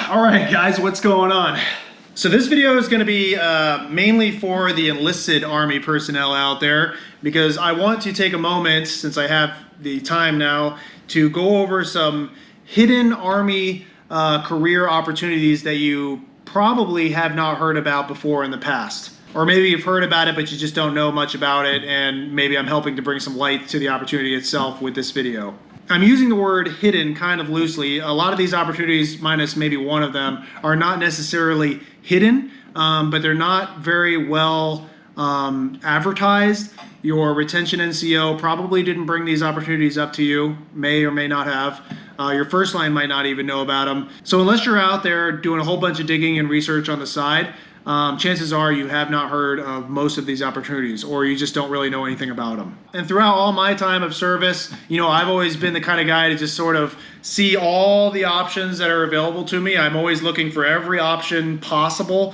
All right, guys, what's going on? So this video is going to be mainly for the enlisted Army personnel out there, because I want to take a moment, since I have the time now, to go over some hidden Army career opportunities that you probably have not heard about before in the past. Or maybe you've heard about it, but you just don't know much about it, and maybe I'm helping to bring some light to the opportunity itself with this video. I'm using the word hidden kind of loosely. A lot of these opportunities, minus maybe one of them, are not necessarily hidden, but they're not very well advertised. Your retention NCO probably didn't bring these opportunities up to you, may or may not have. Your first line might not even know about them. So unless you're out there doing a whole bunch of digging and research on the side, chances are you have not heard of most of these opportunities, or you just don't really know anything about them. And throughout all my time of service, you know, I've always been the kind of guy to just sort of see all the options that are available to me. I'm always looking for every option possible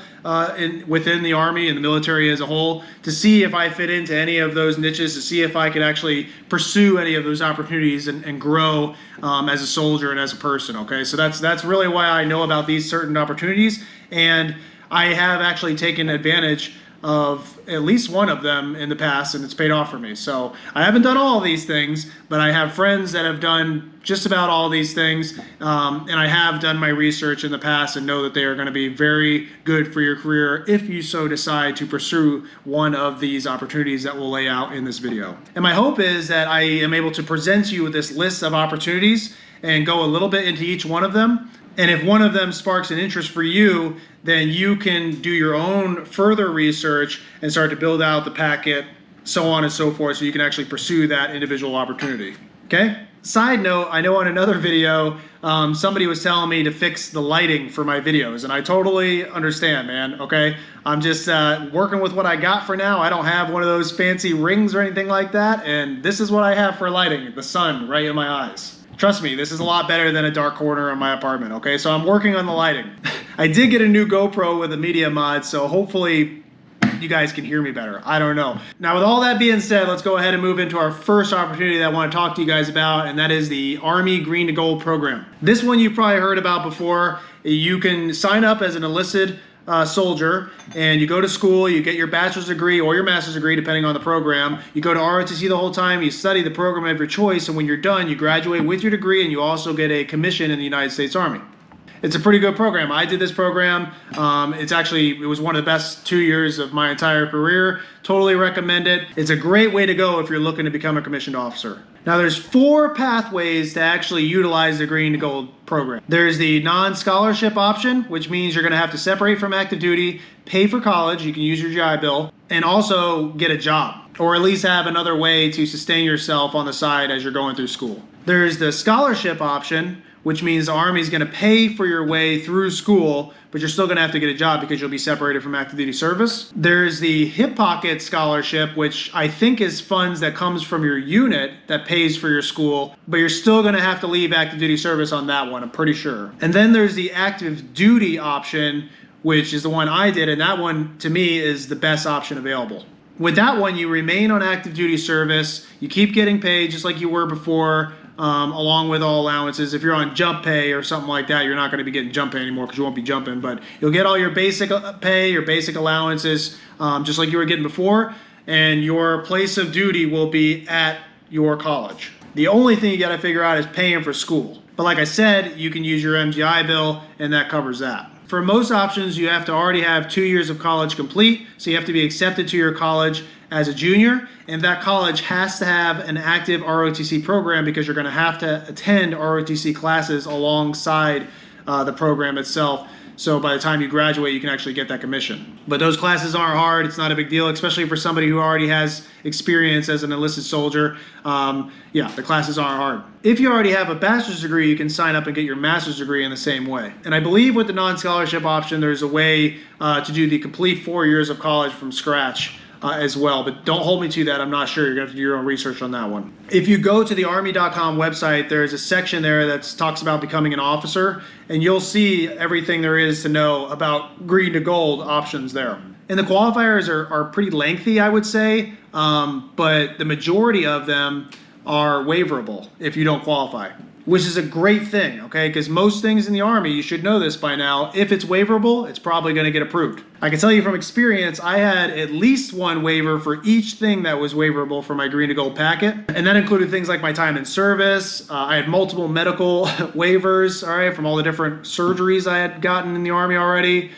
within the Army and the military as a whole, to see if I fit into any of those niches, to see if I could actually pursue any of those opportunities and grow as a soldier and as a person. Okay, so that's really why I know about these certain opportunities, and I have actually taken advantage of at least one of them in the past, and it's paid off for me. So I haven't done all of these things, but I have friends that have done just about all these things, and I have done my research in the past and know that they are going to be very good for your career if you so decide to pursue one of these opportunities that we'll lay out in this video. And my hope is that I am able to present you with this list of opportunities and go a little bit into each one of them. And if one of them sparks an interest for you, then you can do your own further research and start to build out the packet, so on and so forth, so you can actually pursue that individual opportunity. Okay? Side note, I know on another video, somebody was telling me to fix the lighting for my videos, and I totally understand, man, okay? I'm just working with what I got for now. I don't have one of those fancy rings or anything like that, and this is what I have for lighting, the sun right in my eyes. Trust me, this is a lot better than a dark corner in my apartment, okay? So I'm working on the lighting. I did get a new GoPro with a media mod, so hopefully you guys can hear me better. I don't know. Now, with all that being said, let's go ahead and move into our first opportunity that I want to talk to you guys about, and that is the Army Green to Gold program. This one you've probably heard about before. You can sign up as an enlisted soldier, and you go to school, you get your bachelor's degree or your master's degree depending on the program. You go to ROTC the whole time, you study the program of your choice, and when you're done, you graduate with your degree and you also get a commission in the United States Army. It's a pretty good program. I did this program. It was one of the best 2 years of my entire career. Totally recommend it. It's a great way to go if you're looking to become a commissioned officer. Now, there's 4 pathways to actually utilize the Green to Gold program. There's the non-scholarship option, which means you're going to have to separate from active duty, pay for college, you can use your GI Bill, and also get a job, or at least have another way to sustain yourself on the side as you're going through school. There's the scholarship option, which means the Army is going to pay for your way through school, but you're still going to have to get a job because you'll be separated from active duty service. There's the Hip Pocket Scholarship, which I think is funds that comes from your unit that pays for your school, but you're still going to have to leave active duty service on that one, I'm pretty sure. And then there's the active duty option, which is the one I did, and that one, to me, is the best option available. With that one, you remain on active duty service, you keep getting paid just like you were before, along with all allowances. If you're on jump pay or something like that, you're not going to be getting jump pay anymore because you won't be jumping, but you'll get all your basic pay, your basic allowances, just like you were getting before, and your place of duty will be at your college. The only thing you got to figure out is paying for school. But like I said, you can use your MGI Bill, and that covers that. For most options, you have to already have 2 years of college complete, so you have to be accepted to your college as a junior, and that college has to have an active ROTC program because you're going to have to attend ROTC classes alongside the program itself. So by the time you graduate, you can actually get that commission. But those classes aren't hard. It's not a big deal, especially for somebody who already has experience as an enlisted soldier. Yeah, the classes aren't hard. If you already have a bachelor's degree, you can sign up and get your master's degree in the same way. And I believe with the non-scholarship option, there's a way to do the complete 4 years of college from scratch as well, but don't hold me to that. I'm not sure. You're going to have to do your own research on that one. If you go to the Army.com website, there's a section there that talks about becoming an officer, and you'll see everything there is to know about Green to Gold options there. And the qualifiers are pretty lengthy, I would say, but the majority of them are waiverable if you don't qualify. which is a great thing, okay? Because most things in the Army, you should know this by now, if it's waiverable, it's probably going to get approved. I can tell you from experience, I had at least one waiver for each thing that was waiverable for my green to gold packet. And that included things like my time in service. I had multiple medical waivers, all right, from all the different surgeries I had gotten in the Army already.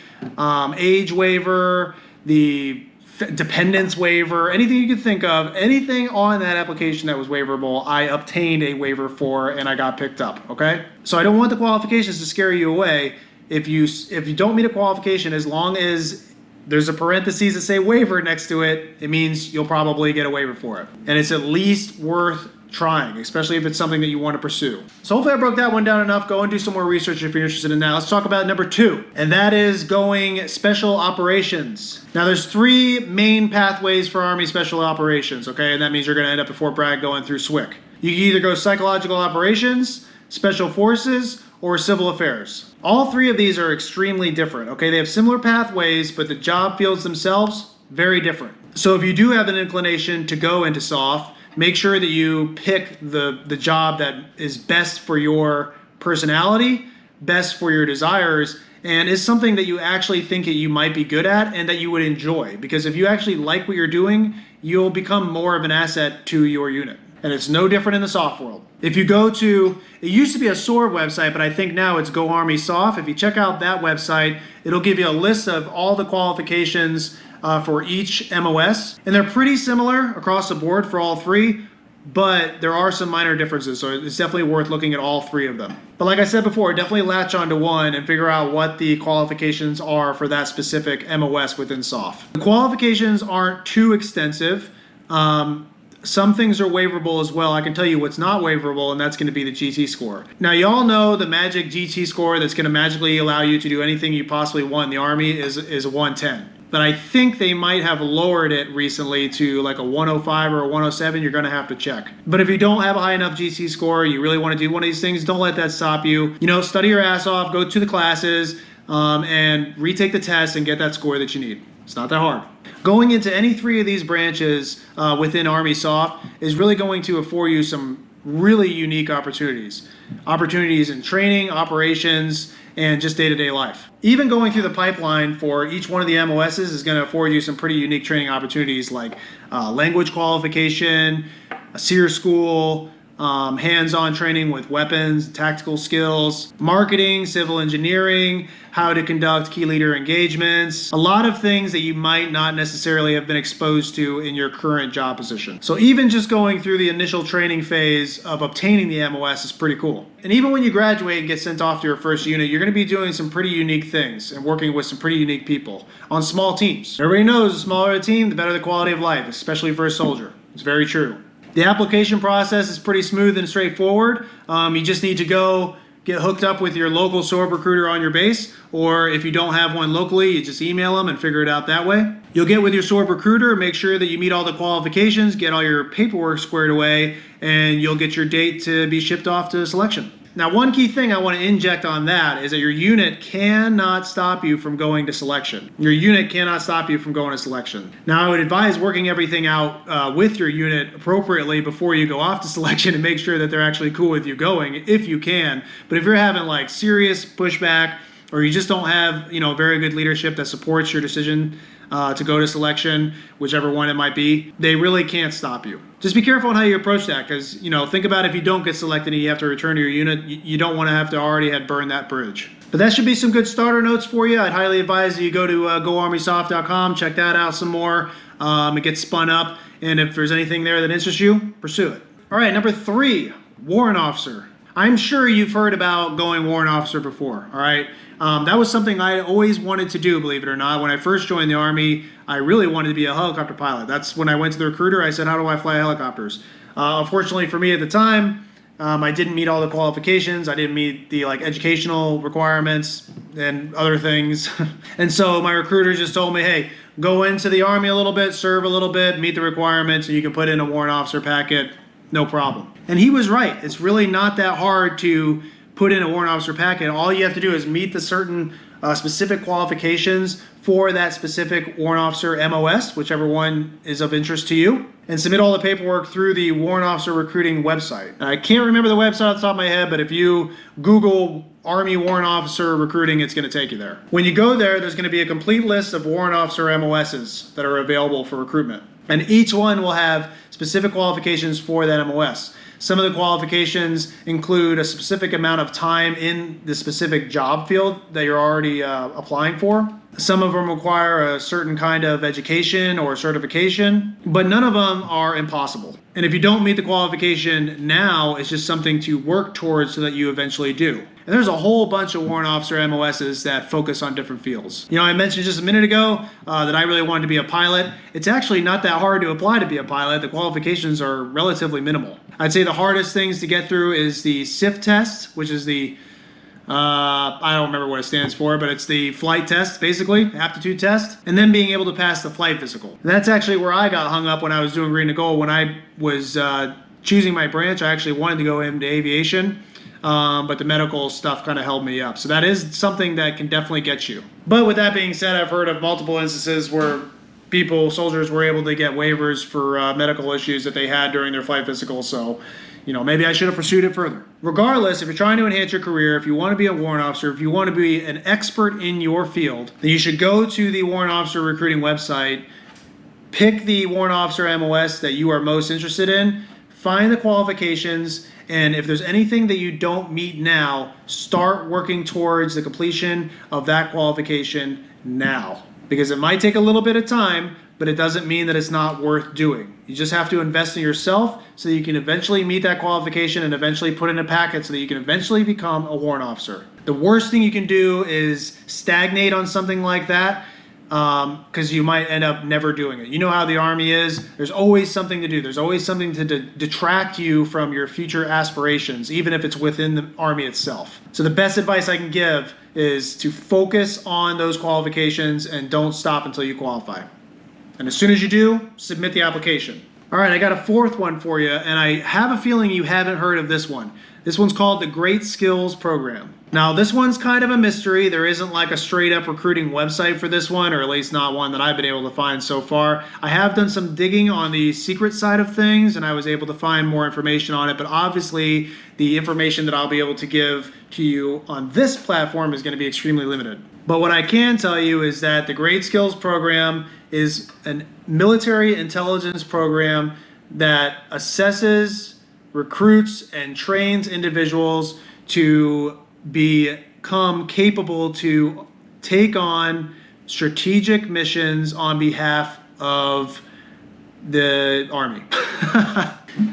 Age waiver, the dependence waiver, anything you could think of, anything on that application that was waiverable, I obtained a waiver for and I got picked up, okay? So I don't want the qualifications to scare you away. If you don't meet a qualification, as long as there's a parentheses that say waiver next to it, it means you'll probably get a waiver for it. And it's at least worth trying, especially if it's something that you want to pursue. So hopefully I broke that one down enough. Go and do some more research if you're interested in that. Let's talk about number 2, and that is going special operations. Now there's 3 main pathways for Army special operations, okay? And that means you're going to end up at Fort Bragg going through SWCC. You can either go psychological operations, special forces, or civil affairs. All 3 of these are extremely different, okay? They have similar pathways, but the job fields themselves, very different. So if you do have an inclination to go into SOF, make sure that you pick the job that is best for your personality, best for your desires, and is something that you actually think that you might be good at and that you would enjoy. Because if you actually like what you're doing, you'll become more of an asset to your unit. And it's no different in the SOF world. If you go to, it used to be a SOAR website, but I think now it's Go Army SOF. If you check out that website, it'll give you a list of all the qualifications for each MOS, and they're pretty similar across the board for all 3, but there are some minor differences, so it's definitely worth looking at all 3 of them. But like I said before, definitely latch onto one and figure out what the qualifications are for that specific MOS within SOF. The qualifications aren't too extensive. Some things are waiverable as well. I can tell you what's not waiverable, and that's going to be the GT score. Now, you all know the magic GT score that's going to magically allow you to do anything you possibly want in the Army is a 110. But I think they might have lowered it recently to like a 105 or a 107. You're going to have to check. But if you don't have a high enough GT score, you really want to do one of these things, don't let that stop you. You know, study your ass off, go to the classes, and retake the test and get that score that you need. It's not that hard. Going into any 3 of these branches within Army SOF is really going to afford you some really unique opportunities. Opportunities in training, operations, and just day-to-day life. Even going through the pipeline for each one of the MOSs is going to afford you some pretty unique training opportunities like language qualification, a SEER school, hands-on training with weapons, tactical skills, marketing, civil engineering, how to conduct key leader engagements, a lot of things that you might not necessarily have been exposed to in your current job position. So even just going through the initial training phase of obtaining the MOS is pretty cool. And even when you graduate and get sent off to your first unit, you're going to be doing some pretty unique things and working with some pretty unique people on small teams. Everybody knows the smaller the team, the better the quality of life, especially for a soldier. It's very true. The application process is pretty smooth and straightforward. You just need to go get hooked up with your local SOAR recruiter on your base, or if you don't have one locally, you just email them and figure it out that way. You'll get with your SOAR recruiter, make sure that you meet all the qualifications, get all your paperwork squared away, and you'll get your date to be shipped off to selection. Now, one key thing I want to inject on that is that your unit cannot stop you from going to selection. Your unit cannot stop you from going to selection. Now, I would advise working everything out with your unit appropriately before you go off to selection and make sure that they're actually cool with you going, if you can. But if you're having like serious pushback, or you just don't have, very good leadership that supports your decision to go to selection, whichever one it might be, they really can't stop you. Just be careful on how you approach that, because, think about if you don't get selected and you have to return to your unit, you don't want to have to already have burned that bridge. But that should be some good starter notes for you. I'd highly advise that you go to goarmysoft.com, check that out some more, and get spun up. And if there's anything there that interests you, pursue it. All right, number 3, warrant officer. I'm sure you've heard about going warrant officer before, all right? That was something I always wanted to do, believe it or not. When I first joined the Army, I really wanted to be a helicopter pilot. That's when I went to the recruiter. I said, how do I fly helicopters? Unfortunately for me at the time, I didn't meet all the qualifications. I didn't meet the educational requirements and other things. And so my recruiter just told me, hey, go into the Army a little bit, serve a little bit, meet the requirements, and you can put in a warrant officer packet, no problem. And he was right. It's really not that hard to put in a warrant officer packet. All you have to do is meet the certain specific qualifications for that specific warrant officer MOS, whichever one is of interest to you, and submit all the paperwork through the warrant officer recruiting website. I can't remember the website off the top of my head, but if you Google Army warrant officer recruiting, it's going to take you there. When you go there, there's going to be a complete list of warrant officer MOSs that are available for recruitment. And each one will have specific qualifications for that MOS. Some of the qualifications include a specific amount of time in the specific job field that you're already applying for. Some of them require a certain kind of education or certification, but none of them are impossible. And if you don't meet the qualification now, it's just something to work towards so that you eventually do. And there's a whole bunch of warrant officer MOSs that focus on different fields. You know, I mentioned just a minute ago that I really wanted to be a pilot. It's actually not that hard to apply to be a pilot. The qualifications are relatively minimal. I'd say the hardest things to get through is the SIF test, which is the I don't remember what it stands for, but it's the flight test, basically, aptitude test, and then being able to pass the flight physical. And that's actually where I got hung up when I was doing Green to Gold. When I was choosing my branch, I actually wanted to go into aviation, but the medical stuff kind of held me up. So that is something that can definitely get you. But with that being said, I've heard of multiple instances where soldiers were able to get waivers for medical issues that they had during their flight physical. So, you know, maybe I should have pursued it further. Regardless, if you're trying to enhance your career, if you want to be a warrant officer, if you want to be an expert in your field, then you should go to the warrant officer recruiting website, pick the warrant officer MOS that you are most interested in, find the qualifications, and if there's anything that you don't meet now, start working towards the completion of that qualification now. Because it might take a little bit of time, but it doesn't mean that it's not worth doing. You just have to invest in yourself so that you can eventually meet that qualification and eventually put in a packet so that you can eventually become a warrant officer. The worst thing you can do is stagnate on something like that because you might end up never doing it. You know how the Army is. There's always something to do. There's always something to detract you from your future aspirations, even if it's within the Army itself. So the best advice I can give is to focus on those qualifications and don't stop until you qualify. And as soon as you do, submit the application. All right, I got a fourth one for you, and I have a feeling you haven't heard of this one. This one's called the Great Skills Program. Now, this one's kind of a mystery. There isn't like a straight up recruiting website for this one, or at least not one that I've been able to find so far. I have done some digging on the secret side of things, and I was able to find more information on it, but obviously the information that I'll be able to give to you on this platform is going to be extremely limited. But what I can tell you is that the Great Skills Program is a military intelligence program that assesses, recruits, and trains individuals to become capable to take on strategic missions on behalf of the Army.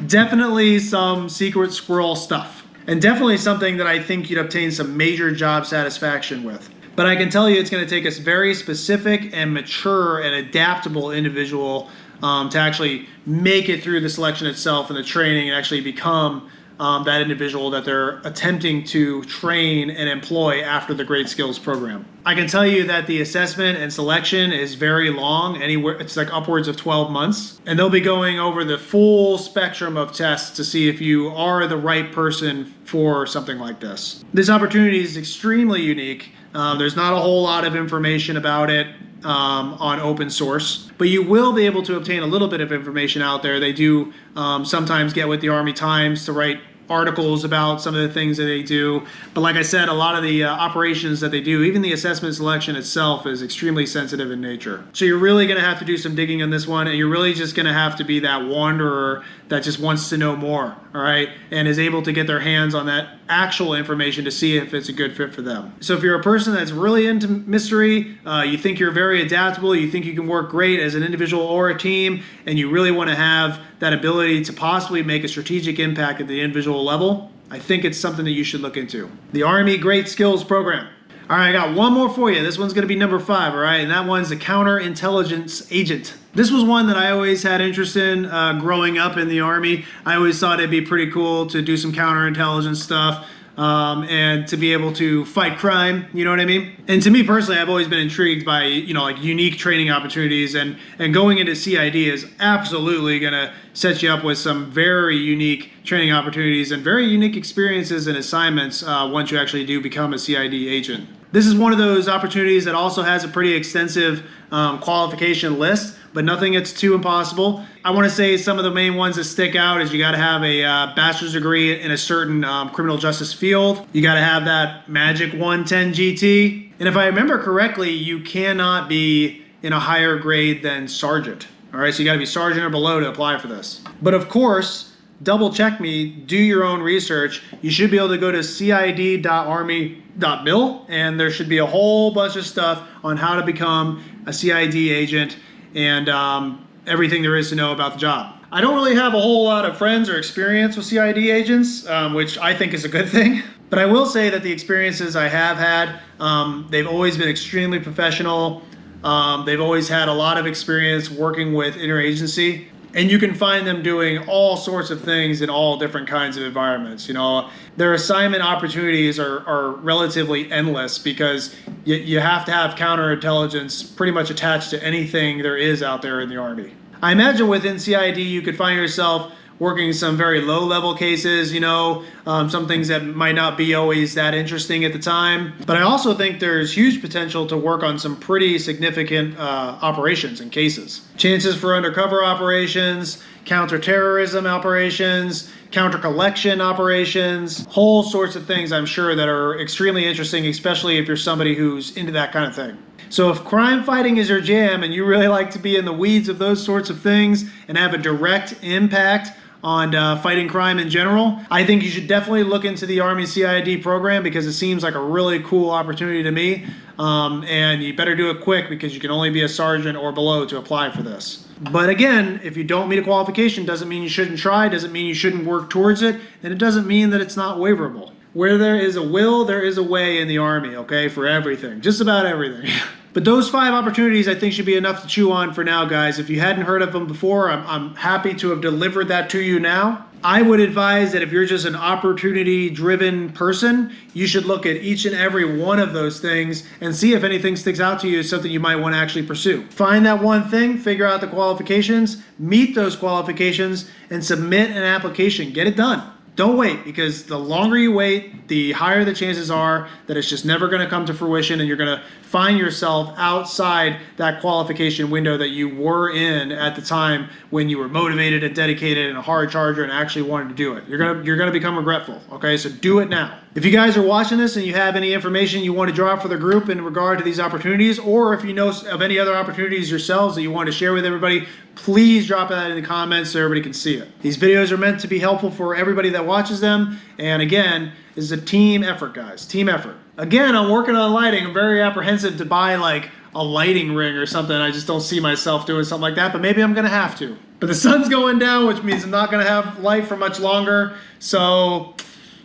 Definitely some secret squirrel stuff, and definitely something that I think you'd obtain some major job satisfaction with. But I can tell you it's going to take a very specific and mature and adaptable individual to actually make it through the selection itself and the training and actually become that individual that they're attempting to train and employ after the Great Skills Program. I can tell you that the assessment and selection is very long, it's like upwards of 12 months, and they'll be going over the full spectrum of tests to see if you are the right person for something like this. This opportunity is extremely unique. There's not a whole lot of information about it on open source, but you will be able to obtain a little bit of information out there. They do sometimes get with the Army Times to write articles about some of the things that they do. But like I said, a lot of the operations that they do, even the assessment selection itself, is extremely sensitive in nature. So you're really going to have to do some digging on this one, and you're really just going to have to be that wanderer that just wants to know more, all right, and is able to get their hands on that actual information to see if it's a good fit for them. So if you're a person that's really into mystery, you think you're very adaptable, you think you can work great as an individual or a team, and you really want to have that ability to possibly make a strategic impact at the individual level, I think it's something that you should look into. The Army Great Skills Program. All right, I got one more for you. This one's going to be number 5, all right? And that one's the Counterintelligence Agent. This was one that I always had interest in growing up in the Army. I always thought it'd be pretty cool to do some counterintelligence stuff. and to be able to fight crime, you know what I mean? And to me personally, I've always been intrigued by, like unique training opportunities, and going into CID is absolutely gonna set you up with some very unique training opportunities and very unique experiences and assignments once you actually do become a CID agent. This is one of those opportunities that also has a pretty extensive qualification list, but nothing that's too impossible. I want to say some of the main ones that stick out is you got to have a bachelor's degree in a certain criminal justice field. You got to have that magic 110 GT. And if I remember correctly, you cannot be in a higher grade than sergeant. All right, so you got to be sergeant or below to apply for this. But of course, double check me, do your own research. You should be able to go to cid.army.mil, and there should be a whole bunch of stuff on how to become a CID agent and everything there is to know about the job. I don't really have a whole lot of friends or experience with CID agents, which I think is a good thing. But I will say that the experiences I have had, they've always been extremely professional. They've always had a lot of experience working with interagency. And you can find them doing all sorts of things in all different kinds of environments. Their assignment opportunities are relatively endless because you have to have counterintelligence pretty much attached to anything there is out there in the Army. I imagine within CID you could find yourself working some very low-level cases, some things that might not be always that interesting at the time. But I also think there's huge potential to work on some pretty significant operations and cases. Chances for undercover operations, counterterrorism operations, counter-collection operations, whole sorts of things I'm sure that are extremely interesting, especially if you're somebody who's into that kind of thing. So if crime fighting is your jam and you really like to be in the weeds of those sorts of things and have a direct impact on fighting crime in general, I think you should definitely look into the Army CID program because it seems like a really cool opportunity to me. And you better do it quick because you can only be a sergeant or below to apply for this. But again, if you don't meet a qualification, doesn't mean you shouldn't try, doesn't mean you shouldn't work towards it, and it doesn't mean that it's not waiverable. Where there is a will, there is a way in the Army, okay, for everything, just about everything. But those 5 opportunities I think should be enough to chew on for now, guys. If you hadn't heard of them before, I'm happy to have delivered that to you now. I would advise that if you're just an opportunity-driven person, you should look at each and every one of those things and see if anything sticks out to you as something you might want to actually pursue. Find that one thing, figure out the qualifications, meet those qualifications, and submit an application. Get it done. Don't wait, because the longer you wait, the higher the chances are that it's just never going to come to fruition and you're going to find yourself outside that qualification window that you were in at the time when you were motivated and dedicated and a hard charger and actually wanted to do it. You're gonna become regretful, okay? So do it now. If you guys are watching this and you have any information you want to drop for the group in regard to these opportunities, or if you know of any other opportunities yourselves that you want to share with everybody, please drop that in the comments so everybody can see it. These videos are meant to be helpful for everybody that watches them. And again, this is a team effort, guys, team effort. Again, I'm working on lighting. I'm very apprehensive to buy like a lighting ring or something. I just don't see myself doing something like that, but maybe I'm gonna have to. But the sun's going down, which means I'm not gonna have light for much longer. So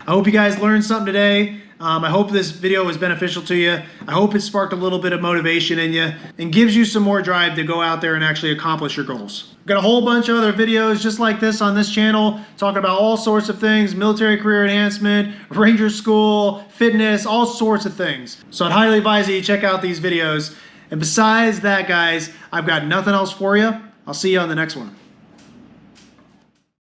I hope you guys learned something today. I hope this video was beneficial to you. I hope it sparked a little bit of motivation in you and gives you some more drive to go out there and actually accomplish your goals. I've got a whole bunch of other videos just like this on this channel, talking about all sorts of things, military career enhancement, ranger school, fitness, all sorts of things. So I'd highly advise that you check out these videos. And besides that, guys, I've got nothing else for you. I'll see you on the next one.